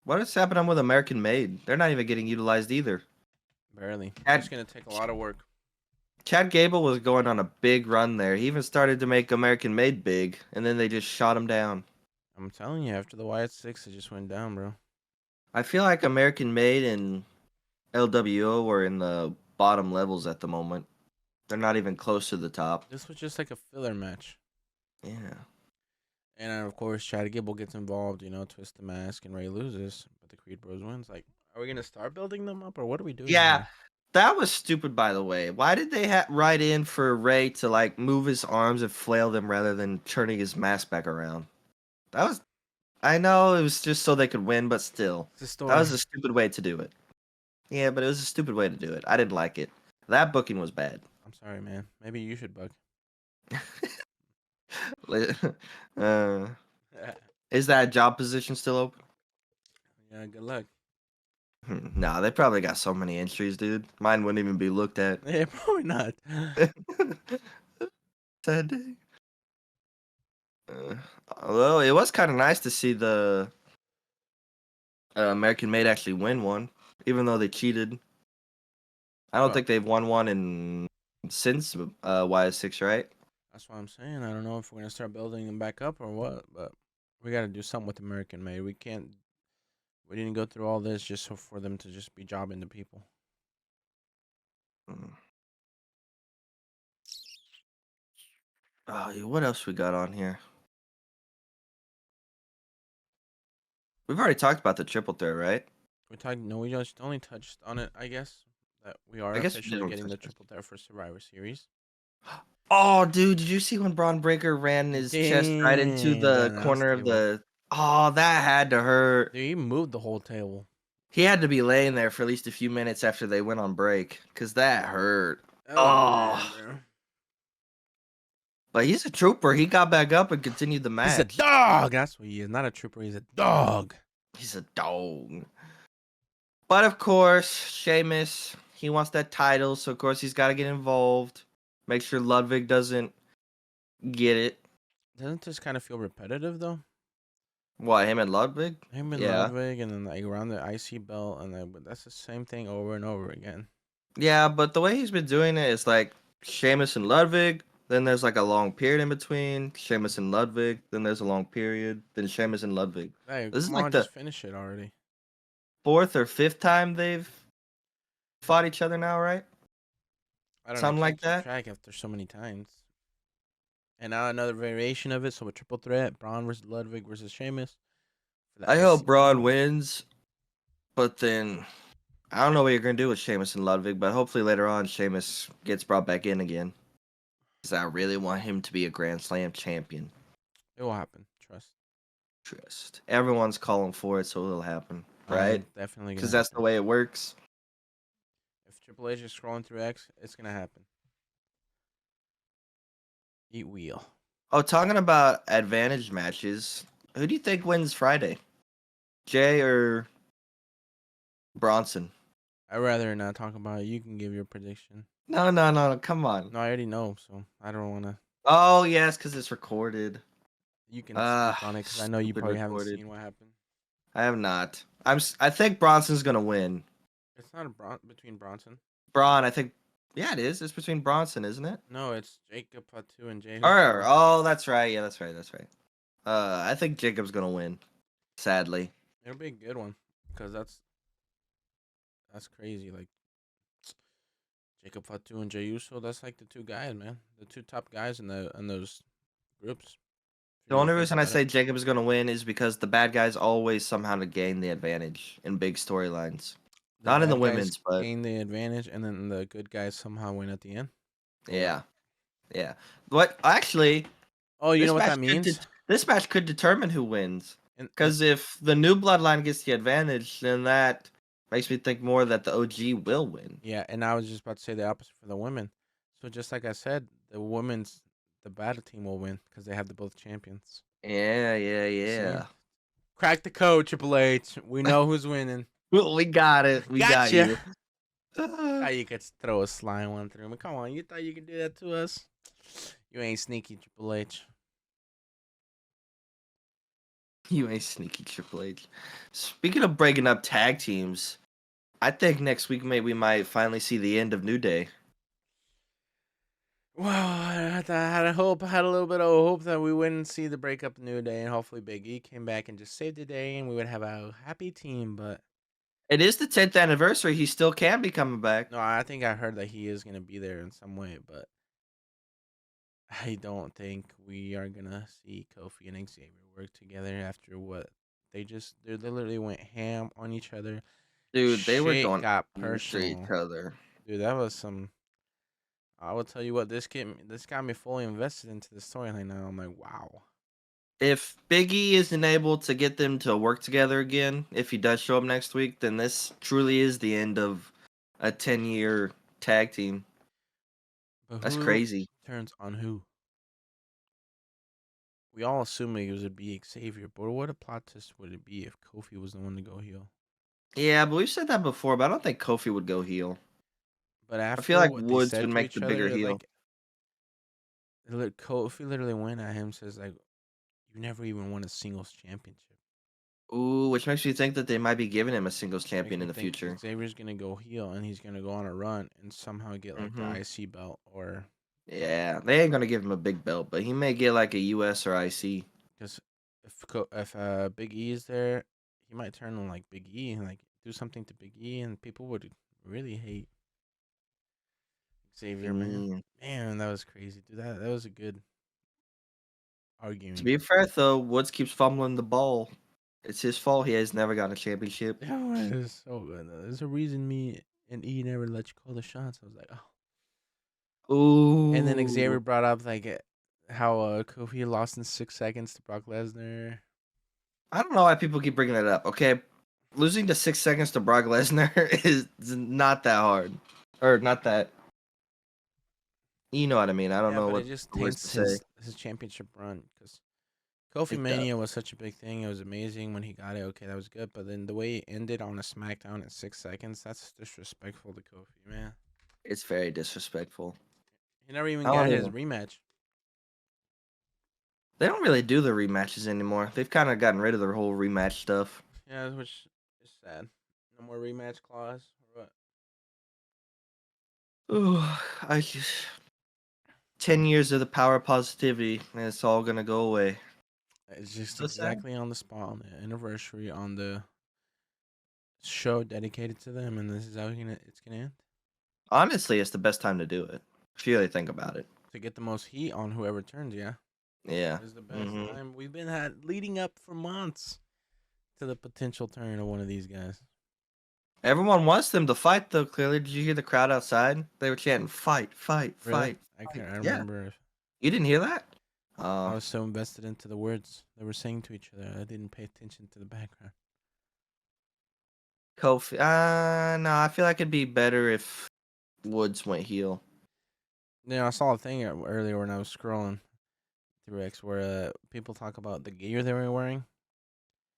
What is happening with American Made? They're not even getting utilized either. Barely. Chad, It's gonna take a lot of work. Chad Gable was going on a big run there. He even started to make American Made big, and then they just shot him down. I'm telling you, after the Wyatt Six, it just went down, bro. I feel like American Made and LWO are in the bottom levels at the moment. They're not even close to the top. This was just like a filler match. Yeah. And of course, Chad Gable gets involved, twist the mask, and Ray loses, but the Creed Bros wins. Like, are we gonna start building them up, or what are we doing Yeah, here? that was stupid, by the way. Why did they write in for Ray to like move his arms and flail them rather than turning his mask back around? That was. I know it was just so they could win, but still, It's a that story. was a stupid way to do it. Yeah, but it was a stupid way to do it. I didn't like it. That booking was bad. I'm sorry, man. Maybe you should bug. uh, is that job position still open? Yeah, good luck. Nah, they probably got so many entries, dude. Mine wouldn't even be looked at. Yeah, probably not. Sad day. Well, it was kind of nice to see the American Made actually win one, even though they cheated. I don't Bro, think they've won one in since YS6, right? that's what I'm saying. I don't know if we're gonna start building them back up or what, but we gotta do something with American Made. We can't. We didn't go through all this just so for them to just be jobbing to people. Mm. Oh, yeah, what else we got on here? We've already talked about the triple threat, right? We talked. No, we just only touched on it. I guess that we are I guess we officially didn't getting touch the this. triple threat for Survivor Series. Oh, dude, did you see when Braun Breaker ran his chest right into Dang, the the announce corner of table. the? Oh, that had to hurt. Dude, he moved the whole table. He had to be laying there for at least a few minutes after they went on break, cause that hurt. That was bad, Oh, bro. but he's a trooper. He got back up and continued the He's a match. dog. That's what he is. Not a trooper. He's a dog. He's a dog. But of course, Sheamus, he wants that title, so of course he's got to get involved. Make sure Ludwig doesn't get it. Doesn't this kind of feel repetitive though? What, him and Ludwig? Him and Yeah. Ludwig, and then like around the IC belt, and then but that's the same thing over and over again. Yeah, but the way he's been doing it is like Sheamus and Ludwig, then there's like a long period in between. Sheamus and Ludwig, then there's a long period, then Sheamus and Ludwig. Hey, This is come like on, the just finish it already. fourth or fifth time they've fought each other now, right? I don't know. I Something can't like keep that. track after so many times. And now another variation of it. So a triple threat: Braun versus Ludwig versus Sheamus for the I hope IC Braun title. wins, but then I don't know what you're gonna do with Sheamus and Ludwig, but hopefully later on Sheamus gets brought back in again. Because I really want him to be a Grand Slam champion. It will happen. Trust. Trust. Everyone's calling for it, so it'll happen, right? Definitely gonna Because that's the happen. way it works. If Triple H is scrolling through X, it's gonna happen. Eat wheel. Oh, talking about advantage matches, who do you think wins Friday? Jay or Bronson? I'd rather not talk about it. You can give your prediction. No, come on. No, I already know, so I don't wanna. Oh, yes, because it's recorded. You can speak on it because I know you Stupid probably haven't recorded. seen what happened. I have not. I think Bronson's gonna win. It's not a between Bronson. Braun, I think. Yeah, it is. It's between Bronson, isn't it? No, it's Jacob Fatu and Jay Or Uso. oh, that's right. Yeah, that's right. That's right. I think Jacob's gonna win. Sadly. It'll be a good one because that's crazy. Like Jacob Fatu and Jey Uso. That's like the two guys, man. The two top guys in those groups. If The you really only think reason I about it. say Jacob is going to win is because the bad guys always somehow to gain the advantage in big storylines. The Not in the bad guys women's, but gain the advantage, and then the good guys somehow win at the end. Or what? yeah, yeah. But actually, Oh, you know this what match that means? this match could determine who wins. And Because if the new bloodline gets the advantage, then that makes me think more that the OG will win. yeah, and I was just about to say the opposite for the women. So just like I said, the battle team will win because they have the both champions. Yeah, yeah, See, yeah. crack the code, Triple H. We know who's winning. Well, we got it. We got Gotcha. you. Thought you could throw a slime one through me. Come on, you thought you could do that to us? You ain't sneaky, Triple H. You ain't sneaky, Triple H. Speaking of breaking up tag teams, I think next week maybe we might finally see the end of New Day. Well, I had a little bit of hope that we wouldn't see the breakup New Day, and hopefully Big E came back and just saved the day, and we would have a happy team. But It is the 10th anniversary. He still can be coming back. no, I think I heard that he is gonna be there in some way, but I don't think we are gonna see Kofi and Xavier work together after what they literally went ham on each other. Dude, they were Shit going got after each personal, other. dude. That was some. I will tell you what, this got me fully invested into the storyline now. I'm like, wow. If Big E isn't able to get them to work together again, if he does show up next week, then this truly is the end of a 10-year tag team. But That's who crazy. turns on who? We all assume it would be Xavier, but what a plot twist would it be if Kofi was the one to go heel? Yeah, but we've said that before, but I don't think Kofi would go heel. But I feel after like what they Woods said would to make the each bigger other, heel. like Kofi literally went at him, says like, "You never even won a singles championship." Ooh, which makes me think that they might be giving him a singles Makes champion me in the think future. Xavier's gonna go heel and he's gonna go on a run and somehow get like the Mm-hmm. IC belt, or Yeah, they ain't gonna give him a big belt, but he may get like a US or IC. because if Big E is there, he might turn on like Big E and like do something to Big E, and people would really hate Xavier, man. Mm. Man, that was crazy, dude. That was a good To arguing. be fair though, Woods keeps fumbling the ball. It's his fault. He has never gotten a championship. That was so good. There's a reason me and E never let you call the shots. I was like, oh. And then Xavier Ooh, brought up like how Kofi lost in 6 seconds to Brock Lesnar. I don't know why people keep bringing that up. Okay, losing to 6 seconds to Brock Lesnar is not that hard, or not that. You know what I mean? I don't Yeah, know but it what just words to taints say. his championship run because Kofi It does. Mania was such a big thing. It was amazing when he got it. Okay, that was good. But then the way it ended on a SmackDown in 6 seconds, that's disrespectful to Kofi, man. It's very disrespectful. He never even I got don't his even. rematch. They don't really do the rematches anymore. They've kind of gotten rid of their whole rematch stuff. Yeah, which is sad. No more rematch clause or what? Ooh, I just 10 years of the power of positivity, and it's all gonna go away. It's just So sad. exactly on the spot on the anniversary on the show dedicated to them, and this is how it's gonna end. Honestly, it's the best time to do it. If you really think about it. To get the most heat on whoever turns, yeah. Yeah. This is the best Hmm. time we've been had leading up for months to the potential turn of one of these guys. Everyone wants them to fight, though. Clearly, did you hear the crowd outside? They were chanting, "Fight, fight, Really? fight, I fight!" can't. I Yeah, remember. you didn't hear that? I was so invested into the words they were saying to each other, I didn't pay attention to the background. Kofi. No, I feel like it'd be better if Woods went heel. I saw a thing earlier when I was scrolling through X where people talk about the gear they were wearing,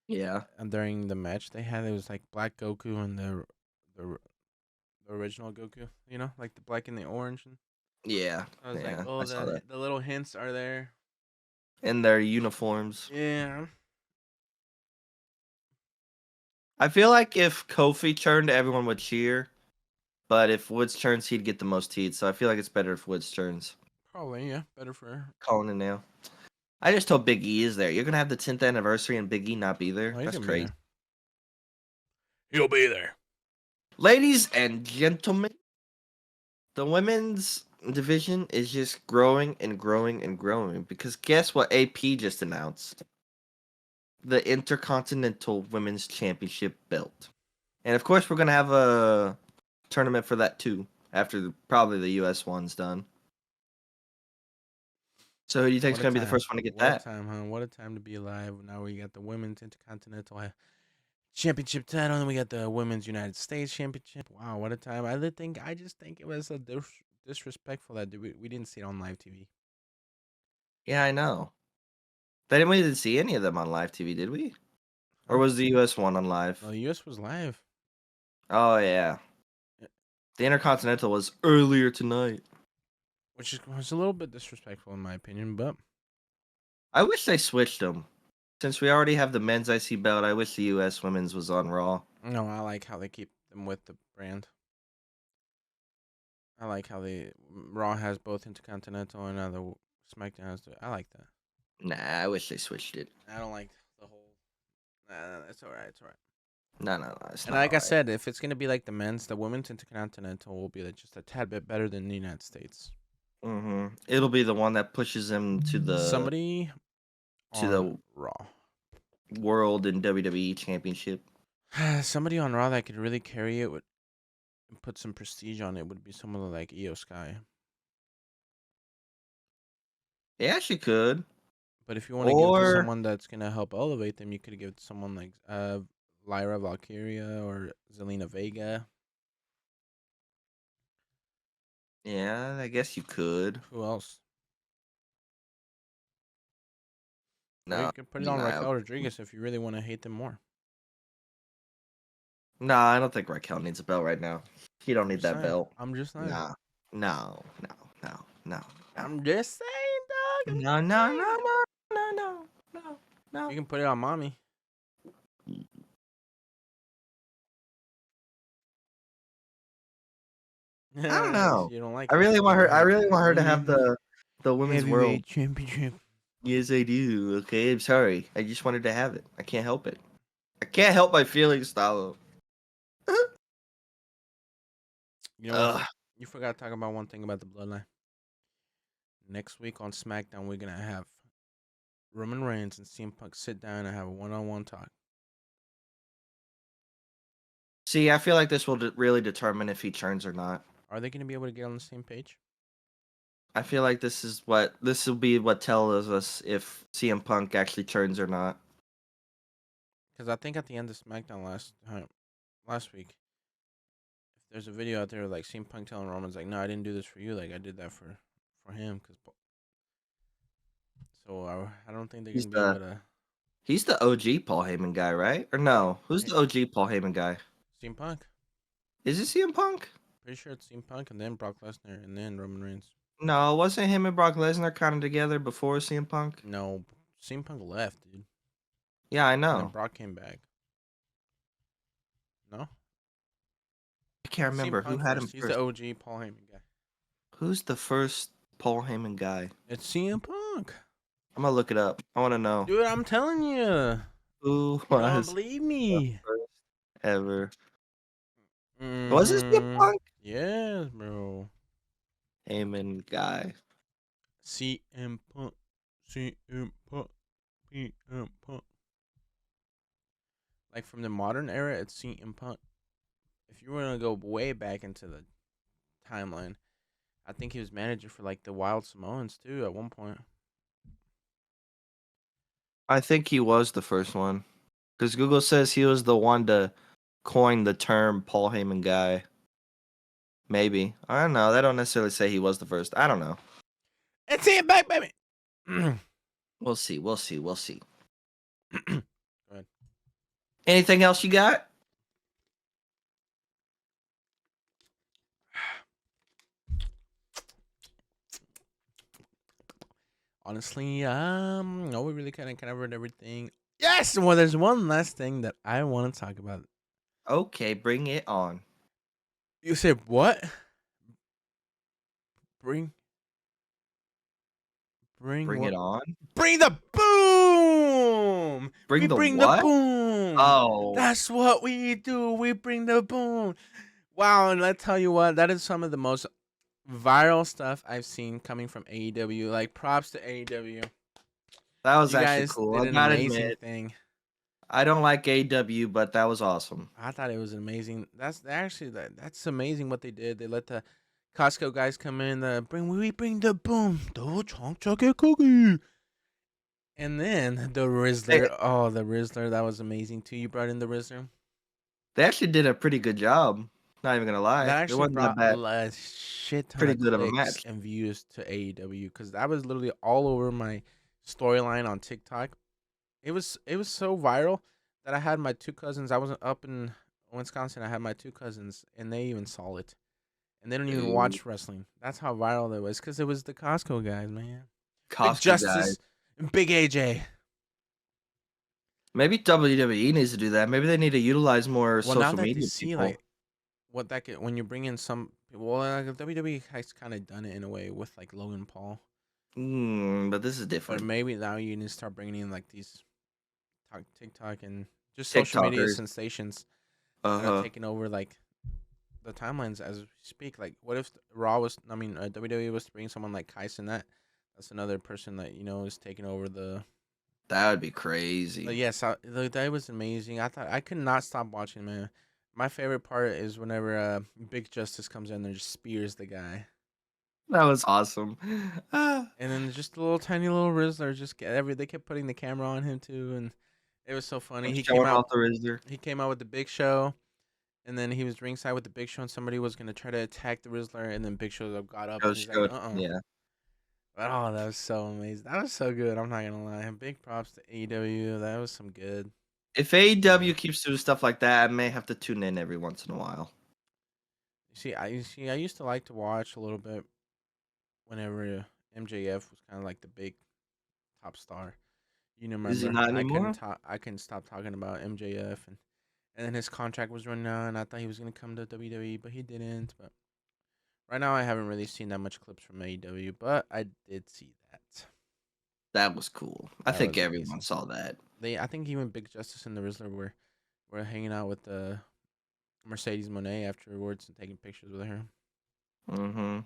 Yeah. and during the match they had, it was like Black Goku and the, the original Goku. Like the black and the orange. And Yeah. I was like, Yeah. oh, I saw that. the little hints are there. In their uniforms. Yeah. I feel like if Kofi turned, everyone would cheer. But if Woods turns, he'd get the most heat. So I feel like it's better if Woods turns. Probably, yeah. Better for her. Calling it now. I just hope Big E is there. You're gonna have the 10th anniversary and Big E not be there. Oh, he's That's gonna be crazy. there. He'll be there. Ladies and gentlemen, The women's division is just growing and growing and growing because guess what AP just announced? The Intercontinental Women's Championship belt. And of course, we're going to have a tournament for that too after probably the US one's done. So who do you think is going to be the first one to get What a that? time, huh? What a time to be alive. Now we got the Women's Intercontinental Championship title, and we got the Women's United States Championship. Wow, what a time. I just think it was a disrespectful that we didn't see it on live TV. Yeah, I know. We didn't see any of them on live TV, did we? Or was the US one on live? No, the US was live. Oh, yeah. The Intercontinental was earlier tonight. Which was a little bit disrespectful in my opinion, but I wish they switched them. Since we already have the men's IC belt, I wish the US women's was on Raw. no, I like how they keep them with the brand. I like how Raw has both Intercontinental and now the SmackDown has I like that. Nah, I wish they switched it. I don't like the whole. Nah, it's alright. It's alright. No, it's And not like I alright. said, if it's gonna be like the men's, the women's Intercontinental will be like just a tad bit better than the United States. It'll be the one that pushes them to the Somebody to the Raw. World and WWE Championship. Somebody on Raw that could really carry it and put some prestige on it would be someone like Io Sky. They actually could. But if you want to give it to someone that's gonna help elevate them, you could give it to someone like Lyra Valkyria or Zelina Vega. Yeah, I guess you could. Who else? No, Or you could put it on Raquel Rodriguez if you really want to hate them more. Nah, I don't think Raquel needs a belt right now. He don't need that belt. I'm just saying. Nah. No. I'm just saying, dog. No. You can put it on mommy. I don't know. You don't like I really want her to have the women's world championship. Yes, I do. Okay, I'm sorry. I just wanted to have it. I can't help it. I can't help my feelings, Stalo. You know what? You forgot to talk about one thing about the bloodline. Next week on SmackDown, we're gonna have Roman Reigns and CM Punk sit down and have a one-on-one talk. See, I feel like this will really determine if he turns or not. Are they gonna be able to get on the same page? I feel like this will be what tells us if CM Punk actually turns or not. Because I think at the end of SmackDown last week, if there's a video out there like CM Punk telling Roman's like, "No, I didn't do this for you. Like I did that for him." So I don't think they're gonna be able to. He's the OG Paul Heyman guy, right? Or no? Who's the OG Paul Heyman guy? CM Punk. Is it CM Punk? Pretty sure it's CM Punk and then Brock Lesnar and then Roman Reigns. No, wasn't him and Brock Lesnar kind of together before CM Punk? No, CM Punk left, dude. Yeah, I And know. then Brock came back. No? I can't remember who had him first. He's the OG Paul Heyman guy. Who's the first Paul Heyman guy? It's CM Punk. I'm gonna look it up. I want to know. Dude, I'm telling you. Who You don't believe me. first ever? Was it CM Punk? Yes, bro. Heyman guy. CM Punk. CM Punk. CM Punk. Like from the modern era, it's CM Punk. If you were gonna go way back into the timeline, I think he was manager for like the Wild Samoans too at one point. I think he was the first one, because Google says he was the one to coin the term Paul Heyman guy. Maybe. I don't know. They don't necessarily say he was the first. I don't know. And CM Punk, baby. We'll see. Go ahead. Anything else you got? Honestly, no, we really kind of covered everything. Yes, well, there's one last thing that I want to talk about. Okay, bring it on. You said what? Bring it on. Bring the boom. Bring the boom. Oh, That's what we do. We bring the boom. Wow, and let's tell you what, that is some of the most viral stuff I've seen coming from AEW. Like props to AEW. That was You actually guys cool. did I an gotta amazing admit, thing. I don't like AW, but that was awesome. I thought it was amazing. That's actually that's amazing what they did. They let the Costco guys come in. We bring the boom, the chunk chocolate cookie, and then the They, Rizzler. Oh, the Rizzler, that was amazing too. You brought in the Rizzler. they actually did a pretty good job. Not even gonna lie, That it actually wasn't that brought bad. a shit ton Pretty of good of a clicks match. and views to AEW because that was literally all over my storyline on TikTok. It was so viral that I had my two cousins. I wasn't up in Wisconsin. I had my two cousins, and they even saw it, and they don't even Ooh, watch wrestling. That's how viral it was because it was the Costco guys, man. Big Costco guys. Justice and Big AJ. Maybe WWE needs to do that. Maybe they need to utilize more Well, now social that they media see people. like what that could, when you bring in some, well, WWE has kind of done it in a way with like Logan Paul, But this is but different. maybe now you need to start bringing in like these TikTok and just social media TikTokers. sensations Uh that are huh. taking over like the timelines as we speak. Like, what if Raw was? I mean, WWE was to bring someone like Kaizen. That's another person that is taking over the. That would be crazy. Yes, that was amazing. I thought I could not stop watching, man. My favorite part is whenever Big Justice comes in and just spears the guy, That was awesome. Ah, and then just a little tiny little Rizzler just get every. They kept putting the camera on him too, and it was so funny. He came showing out. off the Rizzler. He came out with the Big Show. And then he was ringside with the Big Show, and somebody was gonna try to attack the Rizzler, and then Big Show got up, and he's like, "Uh." Yeah. Oh, that was so amazing. That was so good. I'm not gonna lie. Big props to AEW. That was some good. If Yeah. AEW keeps doing stuff like that, I may have to tune in every once in a while. I used to like to watch a little bit whenever MJF was kind of like the big top star. Is he Remember, not I couldn't anymore? talk. I couldn't stop talking about MJF, and then his contract was running out, and I thought he was gonna come to WWE, but he didn't. But right now, I haven't really seen that much clips from AEW, but I did see that. That was cool. I That think was everyone amazing. saw that. I think even Big Justice and the Rizzler were hanging out with the Mercedes Monet afterwards and taking pictures with her. Mm-hmm.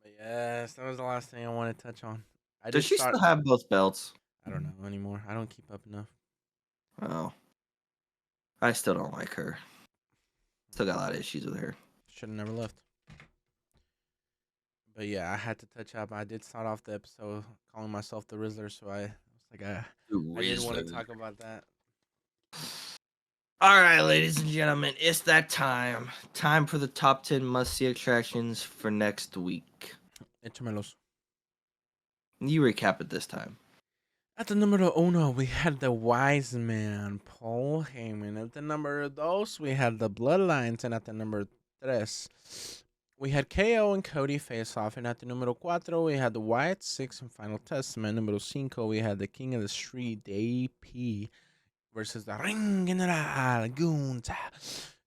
But yes, that was the last thing I want to touch on. I Does did she start. still have both belts? I don't know anymore. I don't keep up enough. Oh, I still don't like her. Still got a lot of issues with her. Should have never left. But yeah, I had to touch up. I did start off the episode calling myself the Rizzler, so I was like, I did want to Rizzler. talk about that. All right, ladies and gentlemen, it's that time. Time for the top 10 must-see attractions for next week. Échamelos. You recap it this time. At the number uno, we had the wise man, Paul Heyman. At the number dos, we had the Bloodlines. And at the number tres, we had KO and Cody face off. And at the numero cuatro, we had the Wyatt Six and Final Testament. Numero cinco, we had the King of the Street, AP, versus the Ring General, Gunther.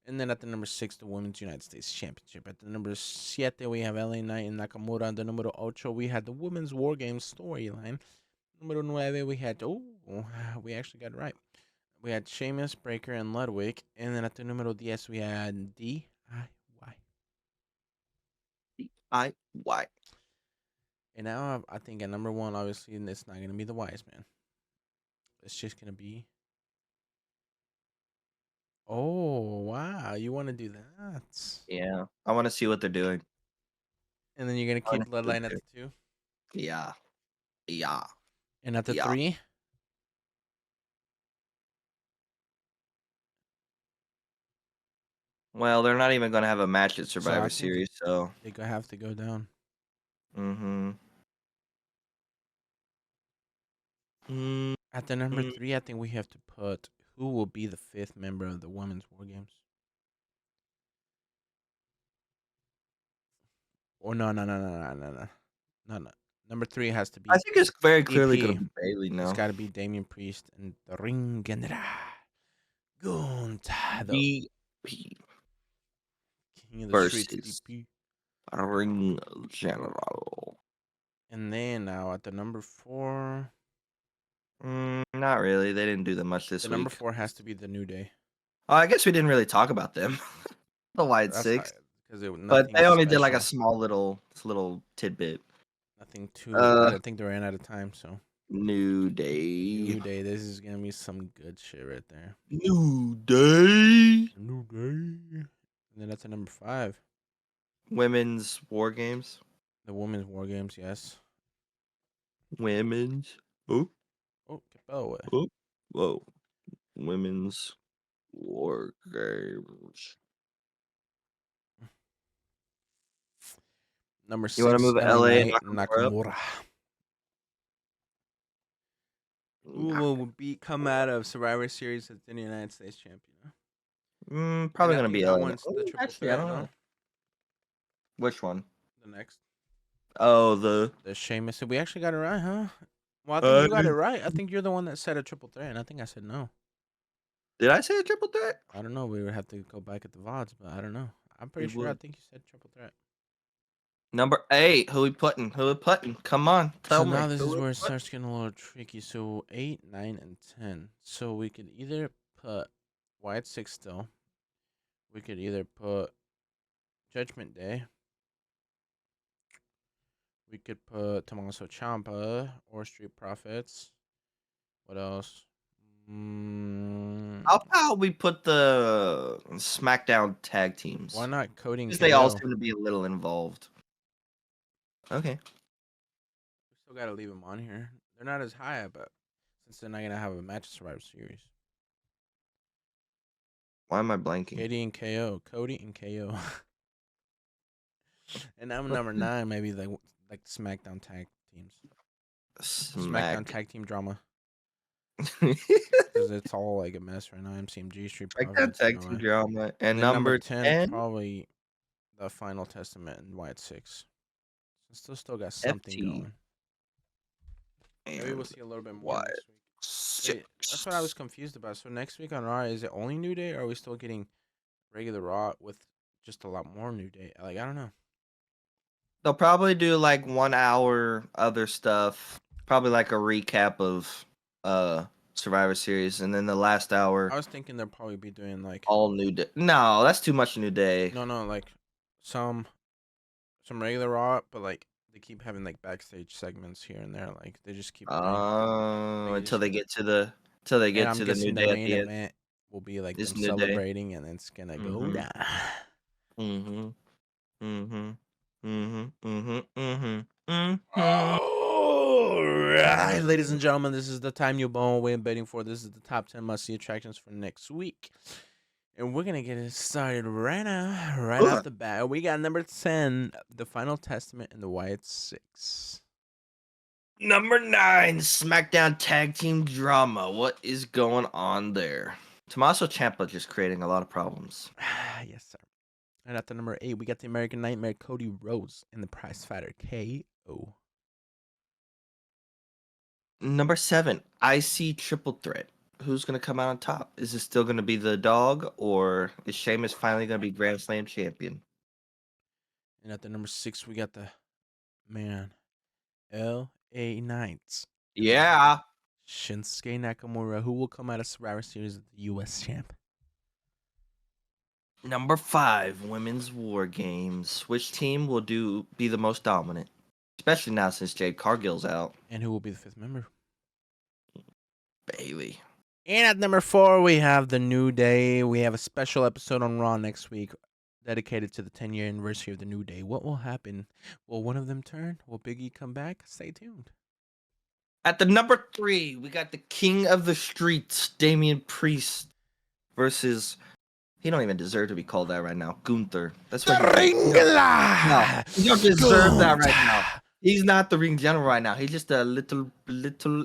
And then at the number six, the Women's United States Championship. At the number siete, we have LA Knight and Nakamura. At the numero ocho, we had the Women's War Games storyline. Number 9, we actually got it right. We had Sheamus, Breaker, and Ludwig. And then at the numero 10, we had DIY. Why? And now I think at number 1, obviously, it's not going to be the Wise Man. It's just going to be. Oh, wow. You want to do that? Yeah, I want to see what they're doing. And then you're going to I wanna keep see what Bloodline at they're- the 2. Yeah, yeah, And at the yeah. 3, Well, they're not even gonna have a match at so I Survivor think Series, so. they have to go down. Mm-hmm. Mm-hmm. At the number 3, I think we have to put who will be the 5th member of the Women's War Games. Or no. Number 3 has to I be think it's very clearly gonna EP. be Bailey It's now. got to be Damian Priest and the Ring General Gunther, the BP King of the Streets, versus DP. Ring General. And then now at the number 4, Not really. They didn't do that much this the number week. 4 has to be the New Day. Oh, I guess we didn't really talk about them. The White That's Six. because it But nothing they only did like a special, small little tidbit. nothing too. Uh, I think they ran out of time. So New Day. New Day. This is gonna be some good shit right there. New Day. New Day. And then that's at number 5. Women's War Games. The women's war games. Yes. Women's. Oh, Oh, Capel. oh, whoa. Women's War Games. Number You want to 6, move LA and Mai Nakamura up? Nakamura. Who will come out of Survivor Series as the United States champion? And Probably I gonna think be that LA. one's the triple Actually, I threat, don't no? know. Which one? The next. Oh, The Sheamus. We actually got it right, huh? Well, I think uh, you got it right. I think you're the one that said a triple threat, and I think I said no. did I say a triple threat? I don't know. We would have to go back at the VODs, but I don't know. I'm pretty We sure I would. think you said triple threat. Number 8. Who we putting? Who we putting? Come on, So tell me. now this Who is we where it putting? starts getting a little tricky. So 8, 9, and 10. So we could either put White 6 still. We could either put Judgment Day. We could put Tommaso Ciampa or Street Profits. What else? How about we put the SmackDown tag Why teams? not Cody and Because they all KO? seem to be a little involved. Okay. We still gotta leave them on here. They're not as high, but since they're not gonna have a match at Survivor Series. Why am I blanking? Cody and KO. Cody and KO. And I'm number 9, maybe like the SmackDown tag teams. SmackDown tag team drama. Because it's all like a mess right now. MCMG, Street SmackDown Profits, tag no team way. drama. And And then number number 10, 10, probably the Final Testament and White 6. So still got something FT. going. Maybe we'll see a little bit more What? next week. Wait, that's what I was confused about. So next week on Raw, is it only New Day, or are we still getting regular Raw with just a lot more New Day? Like, I don't know. They'll probably do like 1 hour other stuff. Probably like a recap of Survivor Series, and then the last hour I was thinking they'll probably be doing like all New Day. No, that's too much New Day. no, like some regular Raw, but like they keep having like backstage segments here and there. Like they just keep doing. Until Just they keep, get to the and I'm New guessing the Day at main the end. event will be like This them New Day. celebrating, and it's gonna go Mhm. down. Mhm. Mhm. Mhm. Mhm. Mhm. Mhm. All right, ladies and gentlemen, this is the time you've been waiting for. This is the top 10 must see attractions for next week. And we're going to get it started right now, right off the bat. We got number 10, the Final Testament and the White 6. Number 9, SmackDown Tag Team Drama. What is going on there? Tommaso Ciampa just creating a lot of problems. Yes, sir. And at the number 8, we got the American Nightmare, Cody Rhodes, and the prize fighter, KO. Number 7, IC Triple Threat. Who's going to come out on top? Is it still going to be the dog, or is Sheamus finally going to be Grand Slam champion? And at the number 6, we got the man, LA Knights. Yeah. Shinsuke Nakamura, who will come out of Survivor Series as the U.S. champ. Number 5, Women's War Games. Which team will be the most dominant? Especially now since Jade Cargill's out. And who will be the 5th member? Bailey. And at number 4, we have the New Day. We have a special episode on Raw next week dedicated to the 10-year anniversary of the New Day. What will happen? Will one of them turn? Will Big E come back? Stay tuned. At the number 3, we got the King of the Streets, Damian Priest, versus... He don't even deserve to be called that right now. Gunther. That's what he No, he don't deserve that right now. He's not the ring general right now. He's just a little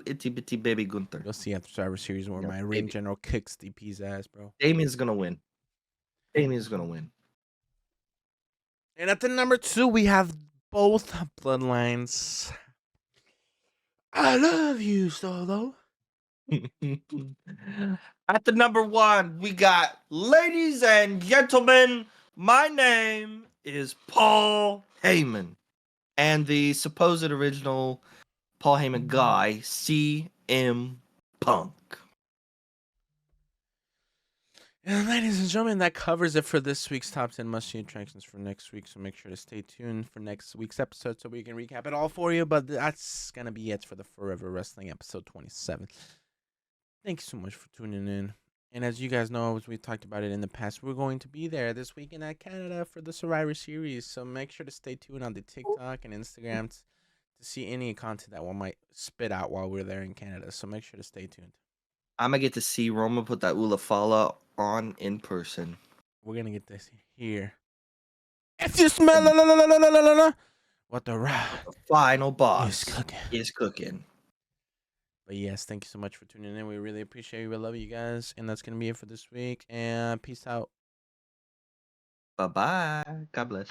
itty bitty baby Gunther. You'll see after Survivor Series where Yeah, my ring baby. general kicks DP's ass, bro. Damien's gonna win. Damien's gonna win. And at the number 2, we have both bloodlines. I love you, Solo. At the number 1, we got, ladies and gentlemen, my name is Paul Heyman. And the supposed original Paul Heyman guy, CM Punk. And ladies and gentlemen, that covers it for this week's top 10 must-see attractions for next week. So make sure to stay tuned for next week's episode so we can recap it all for you. But that's going to be it for the Forever Wrestling episode 27. Thank you so much for tuning in. And as you guys know, as we talked about it in the past, we're going to be there this weekend at Canada for the Survivor Series. So make sure to stay tuned on the TikTok and Instagram to see any content that we might spit out while we're there in Canada. So make sure to stay tuned. I'm gonna get to see Roma put that Ulafala on in person. We're going to get this here. If you smell what the ride The final boss is cooking. is cooking. But yes, thank you so much for tuning in. We really appreciate you. We love you guys. And that's going to be it for this week. And peace out. Bye bye. God bless.